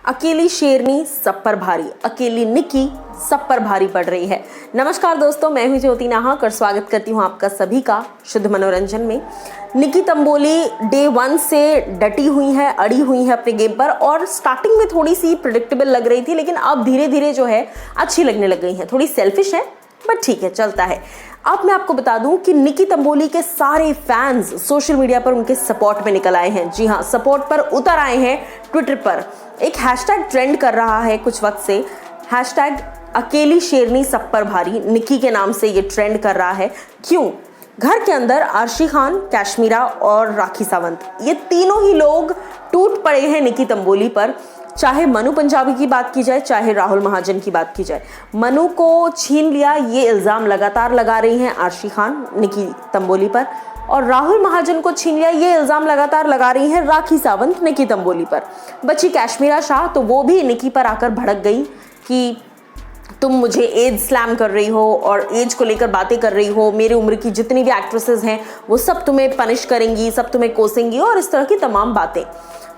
अकेली शेरनी सब पर भारी, अकेली निकी सब पर भारी पड़ रही है। नमस्कार दोस्तों, मैं हूं ज्योति नाहक और स्वागत करती हूं आपका सभी का शुद्ध मनोरंजन में। निकी तंबोली डे 1 से डटी हुई है, अड़ी हुई है अपने गेम पर और स्टार्टिंग में थोड़ी सी प्रिडिक्टेबल लग रही थी, लेकिन अब धीरे धीरे जो है अच्छी लगने लग गई है। थोड़ी सेल्फिश है बट ठीक है, चलता है। अब मैं आपको बता दूं कि निकी तंबोली के सारे फैंस सोशल मीडिया पर उनके सपोर्ट में निकल आए हैं। जी हाँ, सपोर्ट पर उतर आए हैं। ट्विटर पर एक हैशटैग ट्रेंड कर रहा है कुछ वक्त से, हैशटैग अकेली शेरनी सब पर भारी। निकी के नाम से ये ट्रेंड कर रहा है। क्यों? घर के अंदर आर्शी खान, कैश्मीरा और राखी सावंत, ये तीनों ही लोग टूट पड़े हैं निकी तंबोली पर। चाहे मनु पंजाबी की बात की जाए, चाहे राहुल महाजन की बात की जाए, मनु को छीन लिया ये इल्ज़ाम लगातार लगा रही हैं आर्शी खान निकी तंबोली पर, और राहुल महाजन को छीन लिया ये इल्ज़ाम लगातार लगा रही हैं राखी सावंत निकी तंबोली पर। बची कैश्मीरा शाह, तो वो भी निकी पर आकर भड़क गई कि तुम मुझे एज स्लैम कर रही हो और एज को लेकर बातें कर रही हो, मेरी उम्र की जितनी भी एक्ट्रेसेस हैं वो सब तुम्हें पनिश करेंगी, सब तुम्हें कोसेंगी और इस तरह की तमाम बातें।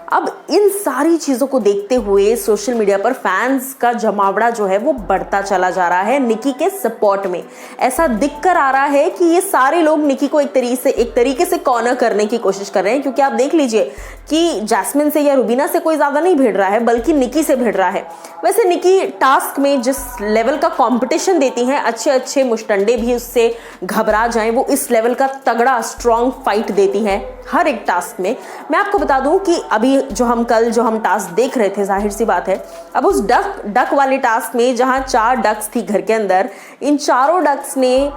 अब इन सारी चीज़ों को देखते हुए सोशल मीडिया पर फैंस का जमावड़ा जो है वो बढ़ता चला जा रहा है निकी के सपोर्ट में। ऐसा दिख कर आ रहा है कि ये सारे लोग निकी को एक तरीके से कॉर्नर करने की कोशिश कर रहे हैं, क्योंकि आप देख लीजिए कि जैस्मिन से या रुबीना से कोई ज़्यादा नहीं भिड़ रहा है, बल्कि निकी से भिड़ रहा है। वैसे निकी टास्क में जिस लेवल का कॉम्पिटिशन देती हैं, अच्छे अच्छे मुश्तंडे भी उससे घबरा जाएं, वो इस लेवल का तगड़ा स्ट्रॉन्ग फाइट देती हैं हर एक टास्क में। मैं आपको बता दूं कि अभी जो हम टास्क देख रहे थे, जाहिर सी बात है, अब उस डक वाले टास्क में जहां 4 डक्स थी घर के अंदर, इन चारों डक्स ने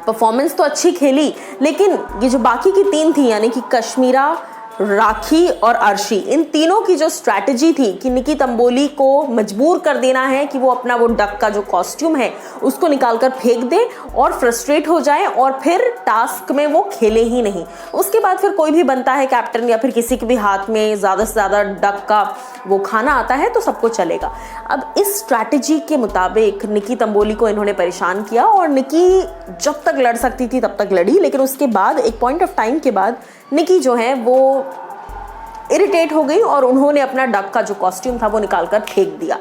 परफॉर्मेंस तो अच्छी खेली, लेकिन ये जो बाकी की 3 थी, यानी कि कश्मीरा, राखी और अर्शी, इन तीनों की जो स्ट्रैटेजी थी कि निकी तंबोली को मजबूर कर देना है कि वो अपना वो डक का जो कॉस्ट्यूम है उसको निकालकर फेंक दे और फ्रस्ट्रेट हो जाए और फिर टास्क में वो खेले ही नहीं। उसके बाद फिर कोई भी बनता है कैप्टन या फिर किसी के भी हाथ में ज़्यादा से ज़्यादा डक का वो खाना आता है तो सबको चलेगा। अब इस स्ट्रैटेजी के मुताबिक निकी तंबोली को इन्होंने परेशान किया और निकी जब तक लड़ सकती थी तब तक लड़ी, लेकिन उसके बाद एक पॉइंट ऑफ टाइम के बाद निकी जो है वो इरिटेट हो गई और उन्होंने अपना डक का जो कॉस्ट्यूम था वो निकाल कर फेंक दिया।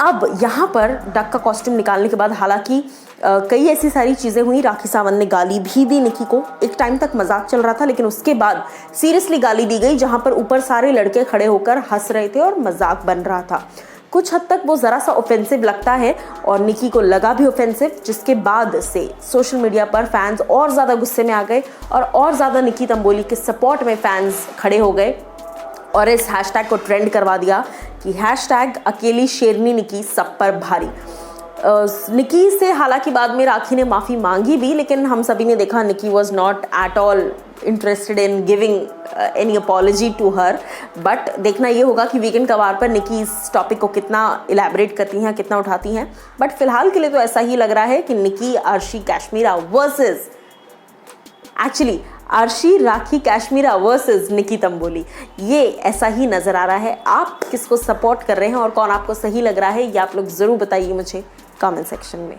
अब यहाँ पर डक का कॉस्ट्यूम निकालने के बाद हालांकि कई ऐसी सारी चीज़ें हुई। राखी सावंत ने गाली भी दी निकी को। एक टाइम तक मजाक चल रहा था, लेकिन उसके बाद सीरियसली गाली दी गई, जहाँ पर ऊपर सारे लड़के खड़े होकर हंस रहे थे और मजाक बन रहा था। कुछ हद तक वो ज़रा सा ऑफेंसिव लगता है और निकी को लगा भी ऑफेंसिव, जिसके बाद से सोशल मीडिया पर फैंस और ज़्यादा गुस्से में आ गए और ज़्यादा निकी तंबोली के सपोर्ट में फैंस खड़े हो गए और इस हैशटैग को ट्रेंड करवा दिया कि हैशटैग अकेली शेरनी निकी सब पर भारी। निकी से हालांकि बाद में राखी ने माफ़ी मांगी भी, लेकिन हम सभी ने देखा Nikki was not at all interested in giving any apology to her. But देखना ये होगा कि वीकेंड कवार पर निकी इस टॉपिक को कितना इलेबरेट करती हैं, कितना उठाती हैं। बट फिलहाल के लिए तो ऐसा ही लग रहा है कि निकी, आर्शी, कैश्मीरा वर्सेस, एक्चुअली आर्शी, राखी, कैश्मीरा वर्सेस निकी तंबोली, ये ऐसा ही नज़र आ रहा है। आप किसको सपोर्ट कर रहे हैं और कौन आपको सही लग रहा है, ये आप लोग ज़रूर बताइए मुझे कमेंट सेक्शन में।